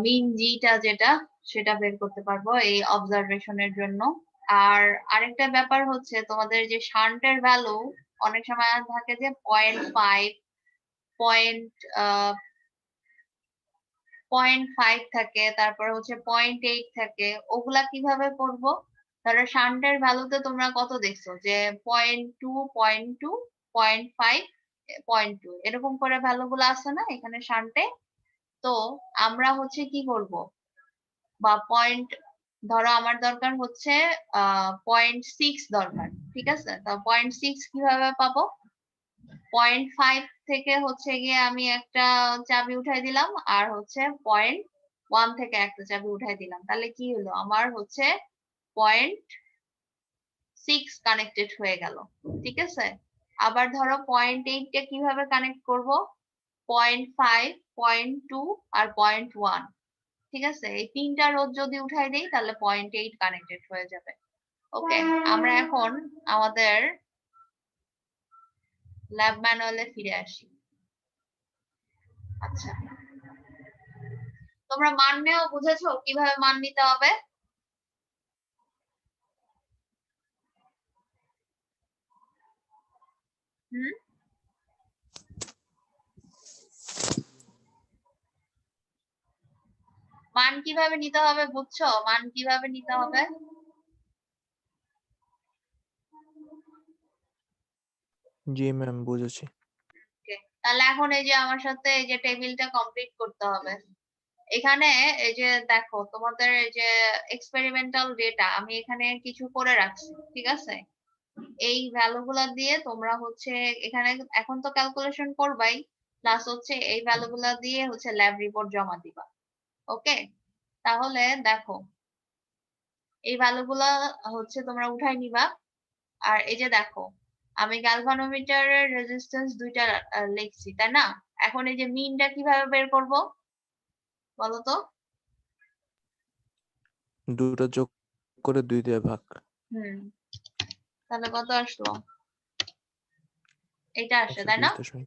মিন জিটা যেটা সেটা বের করতে পারবো এই অবজারভেশনের জন্য। আর আরেকটা ব্যাপার হচ্ছে তোমাদের যে শান্টের ভ্যালু অনেক সময় থাকে যে 0.5 0.5 থাকে, তারপর হচ্ছে 0.8 থাকে, ওগুলা কিভাবে করব? ধরো শান্টের ভ্যালুতে তোমরা কত দেখছো যে 0.2 0.2 0.5 0.2 এরকম করে ভ্যালু গুলো আছে না এখানে শান্টে। তো আমরা হচ্ছে কি করব, বা পয়েন্ট, ধরো আমার দরকার হচ্ছে 0.6 দরকার, ঠিক আছে, তো 0.6 কিভাবে পাবো? 0.5 থেকে হচ্ছে গিয়ে আমি একটা চাবি উঠাই দিলাম, আর হচ্ছে 0.1 থেকে একটা চাবি উঠাই দিলাম, তাহলে কি হলো আমার হচ্ছে 0.6 কানেক্টেড হয়ে গেল। ঠিক আছে, আবার ধরো 0.8 কে কিভাবে কানেক্ট করব? 0.5 0.2 আর 0.1, ঠিক আছে, এই তিনটা রোধ যদি উঠাই দেই তাহলে 0.8 কানেক্টেড হয়ে যাবে। ওকে, আমরা এখন আমাদের ল্যাব ম্যানুয়ালে ফিরে আসি। আচ্ছা, তোমরা মান নেওয়া বুঝেছো কিভাবে মান নিতে হবে? হুম, মান কিভাবে নিতে হবে বুঝছো? মান কিভাবে নিতে হবে? জি ম্যাম বুঝেছি। Okay, তাহলে এখন এই যে আমার সাথে এই যে টেবিলটা কমপ্লিট করতে হবে। এখানে এই যে দেখো তোমাদের এই যে এক্সপেরিমেন্টাল ডেটা আমি এখানে কিছু করে রাখছি, ঠিক আছে? এই ভ্যালু গুলা দিয়ে তোমরা হচ্ছে এখানে এখন তো ক্যালকুলেশন করবাই, প্লাস হচ্ছে এই ভ্যালু গুলা দিয়ে হচ্ছে ল্যাব রিপোর্ট জমা দিবা। ওকে, তাহলে দেখো এই ভ্যালু গুলা হচ্ছে তোমরা উঠাই নিবা। আর এই যে দেখো আমি গ্যালভানোমিটারের রেজিস্ট্যান্স দুইটা লিখছি, তাই না? এখন এই যে মিনটা কিভাবে বের করব বলো তো? দুটো যোগ করে 2 দিয়ে ভাগ। হুম, তাহলে কত আসলো? এটা আসছে, তাই না? 120.5।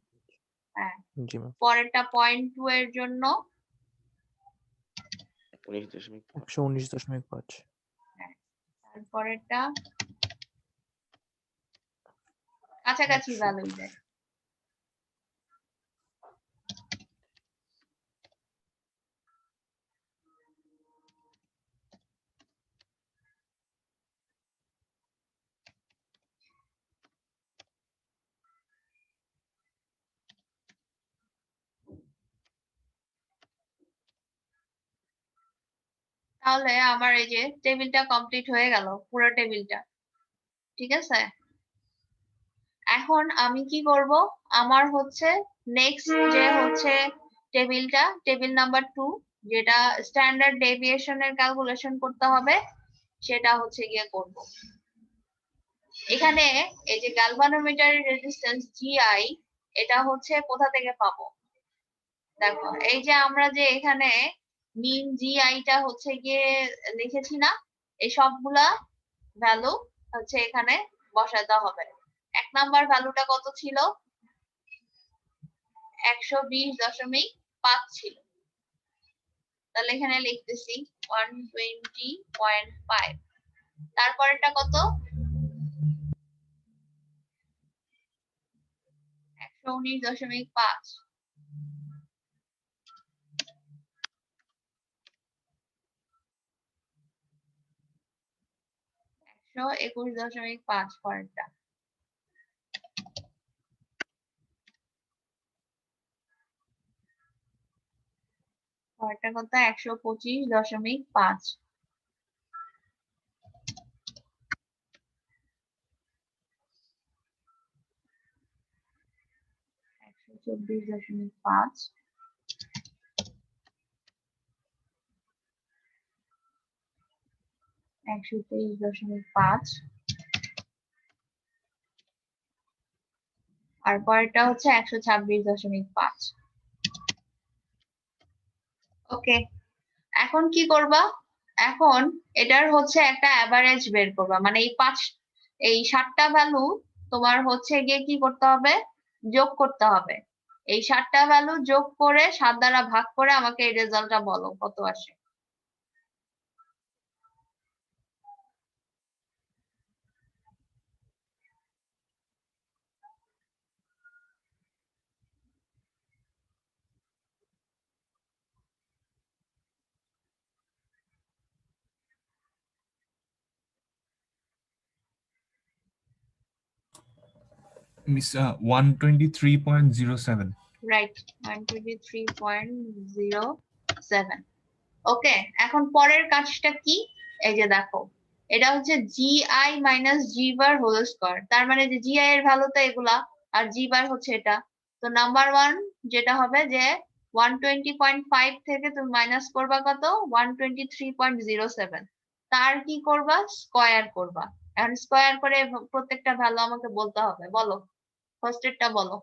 হ্যাঁ। জি ম্যাম। পরেরটা 0.2 এর জন্য 119.5। তারপরেরটা কাছাকাছি ভ্যালু দেয়। তাহলে আমার এই যে টেবিলটা কমপ্লিট হয়ে গেল, পুরো টেবিলটা, ঠিক আছে? এখন আমি কি করব? আমার হচ্ছে নেক্সট যে হচ্ছে টেবিলটা, টেবিল নাম্বার 2, যেটা স্ট্যান্ডার্ড ডেভিয়েশনের ক্যালকুলেশন করতে হবে, সেটা হচ্ছে গিয়ে করব। এখানে এই যে গ্যালভানোমিটারের রেজিস্ট্যান্স জিআই, এটা হচ্ছে কোথা থেকে পাবো? দেখো এই যে আমরা যে এখানে মিন জিআইটা হচ্ছে গিয়ে লিখেছি না, এই সবগুলা ভ্যালু হচ্ছে এখানে বসাতে হবে। 1 নাম্বার ভ্যালুটা কত ছিল? 120.5 ছিল। তাহলে এখানে লিখতেছি 120.5। তারপরেরটা কত? 119.5। 121.5 পরেরটা। পরেরটা কত? 125.5। 124.5। আর পরেরটা হচ্ছে 126.5। ওকে, এখন কি করবা? এখন এটার হচ্ছে একটা অ্যাভারেজ বের করবা, মানে এই 7টা ভ্যালু তোমার হচ্ছে গিয়ে কি করতে হবে? যোগ করতে হবে। এই 7টা ভ্যালু যোগ করে 7 দ্বারা ভাগ করে আমাকে এই রেজাল্টটা বলো কত আসে। Miss 123.07. রাইট, 123.07। ওকে, এখন পরের কাজটা কি? এই যে দেখো এটা হচ্ছে জিআই মাইনাস জি বার হোল স্কয়ার, তার মানে যে জিআই এর ভ্যালু তো এগুলা, আর জি বার হচ্ছে এটা। তো নাম্বার 1 যেটা হবে যে 120.5 থেকে তুমি মাইনাস করবা কত? 123.07। তার কি করবা? স্কয়ার করবা। এখন স্কয়ার করে প্রত্যেকটা ভ্যালু আমাকে বলতে হবে, বলো ফার্স্ট এরটা বলো।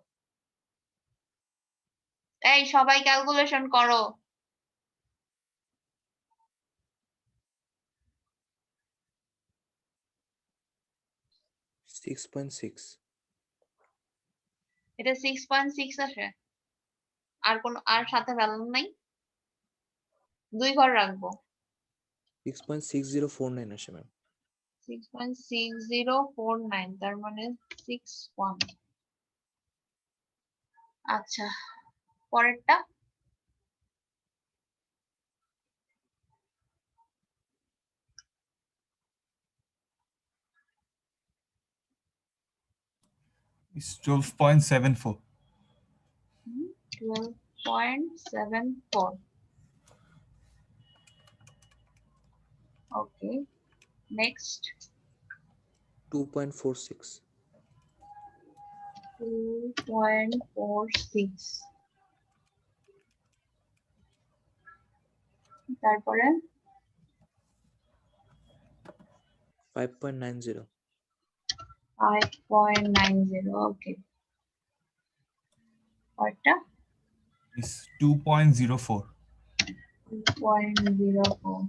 এই সবাই ক্যালকুলেশন করো। 6.6। এটা 6.6 আসে? আর সাথে ভ্যালু নাই? 2 ঘর রাখবো। 6.6049 আসে ম্যাম। 6.6049, তার মানে 61। আচ্ছা, পরেরটা। Is 12.74. 12.74. Okay, next. 2.46. 2.46. তারপরে 5.90. 5.90. ওকে, পরেরটা Is 2.04. 2.04.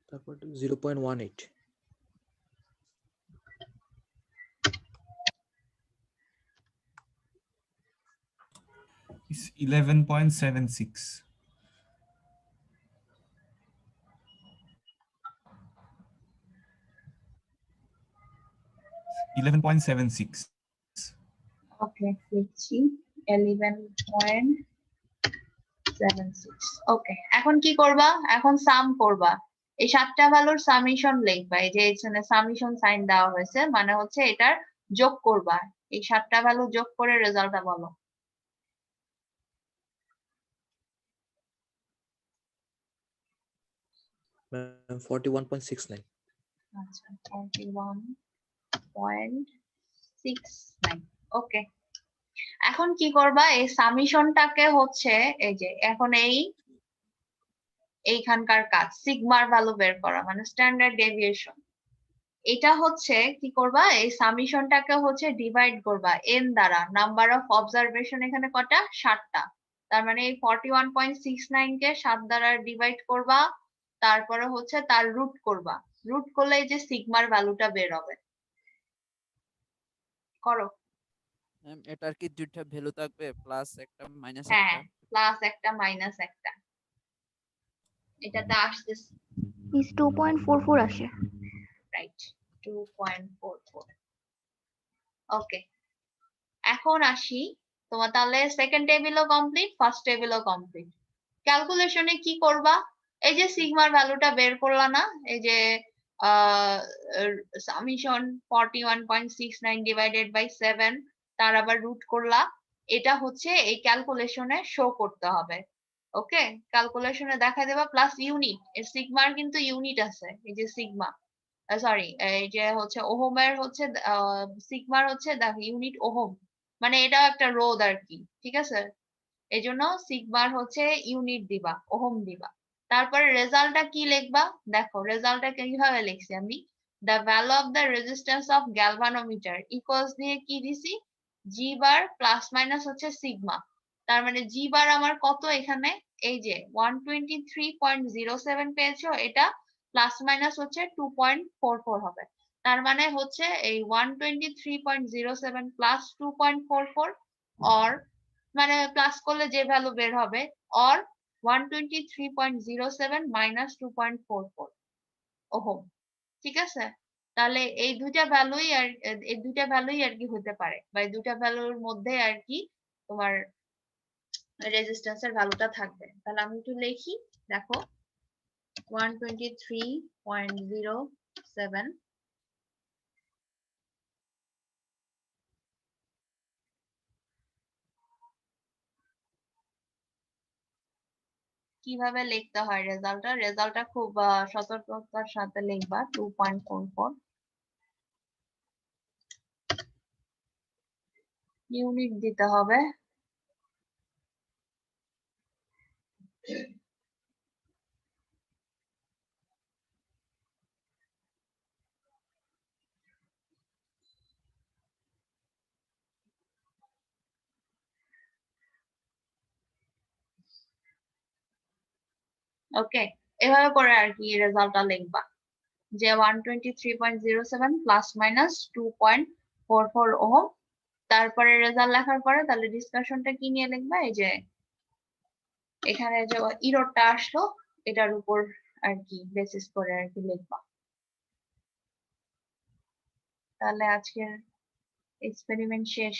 তারপর 0.18. Is 11.76. 11.76. ওকে, লিখছি 11.76. ওকে, এখন কি করবা? এখন সাম করবা। এই 7টা ভ্যালুর সামেশন লিখবা। এই যে এখানে সামেশন সাইন দেওয়া হয়েছে, মানে হচ্ছে এটার যোগ করবা। এই 7টা ভ্যালু যোগ করে রেজাল্টটা বলো। Ma'am, 41.69. আচ্ছা, 41.69. ওকে, এখন কি করবা? এই সামেশনটাকে হচ্ছে এই যে এখন এইখানকার কাজ সিগমার ভ্যালু বের করা, মানে স্ট্যান্ডার্ড ডেভিয়েশন। এটা হচ্ছে কি করবা? এই সামেশনটাকে হচ্ছে ডিভাইড করবা n দ্বারা। নাম্বার অফ অবজারভেশন এখানে কটা? 7টা। তার মানে এই 41.69 কে 7 দ্বারা ডিভাইড করবা, তারপরে হচ্ছে তার রুট করবা। রুট করলে এই যে সিগমার ভ্যালুটা বের হবে। করো। ম্যাম এটার কি দুইটা ভ্যালু থাকবে, প্লাস একটা মাইনাস হ্যাঁ, একটা? প্লাস একটা মাইনাস একটা, এটাতে আসতেছে। মিস 2.44 আসে। রাইট, 2.44. ওকে, এখন আসি তোমার তাহলে সেকেন্ড টেবিলও কমপ্লিট, ফার্স্ট টেবিলও কমপ্লিট। ক্যালকুলেশনে কি করবা? এই যে সিগমার ভ্যালুটা বের করলা না, এই যে সামেশন 41.69 ডিভাইডেড বাই 7, তার আবার রুট করলা। এটা হচ্ছে এই ক্যালকুলেশনে শো করতে হবে। ওকে, ক্যালকুলেশনে দেখা দেবা প্লাস ইউনিট। এর সিগমার কিন্তু ইউনিট আছে, এই যে সিগমা, সরি এই যে হচ্ছে ওহমের হচ্ছে সিগমার হচ্ছে দেখো ইউনিট ওহম, মানে এটাও একটা রোধ আর কি, ঠিক আছে? এই জন্য সিগমার হচ্ছে ইউনিট দিবা, ওহম দিবা। তারপরে রেজাল্টটা কি লিখবা? দেখো রেজাল্টটা কিভাবে লিখছি আমি। The value of the resistance of galvanometer equals দিয়ে কি দিছি? জি বার প্লাস মাইনাস হচ্ছে সিগমা। তার মানে জি বার আমার কত এখানে? এই যে 123.07 পেয়েছো, এটা প্লাস মাইনাস হচ্ছে 2.44 হবে। তার মানে হচ্ছে এই 123.07 প্লাস 2.44, অর মানে প্লাস করলে যে ভ্যালু বের হবে, অর 123.07 মাইনাস 2.44 ওহম। ঠিক আছে? তাহলে এই দুইটা ভ্যালুই আর কি হতে পারে, বা এই দুইটা ভ্যালুর মধ্যে আর কি তোমার রেজিস্ট্যান্সের ভ্যালুটা থাকবে। তাহলে আমি একটু লিখি, দেখো 123.07 কিভাবে লিখতে হয় রেজাল্টটা খুব সতর্কতার সাথে লিখবা। 2.44 ইউনিট দিতে হবে। ওকে, এভাবে করে আর কি রেজাল্টটা লিখবা, যে 123.07 প্লাস মাইনাস 2.44 ওহম। তারপরে রেজাল্ট লেখার পরে তাহলে ডিসকাশনটা কি নিয়ে লিখবা? এই যে এখানে যে ইররটা আসলো এটার উপর আর কি বেসিস করে আর কি লিখবা। তাহলে আজকের এক্সপেরিমেন্ট শেষ।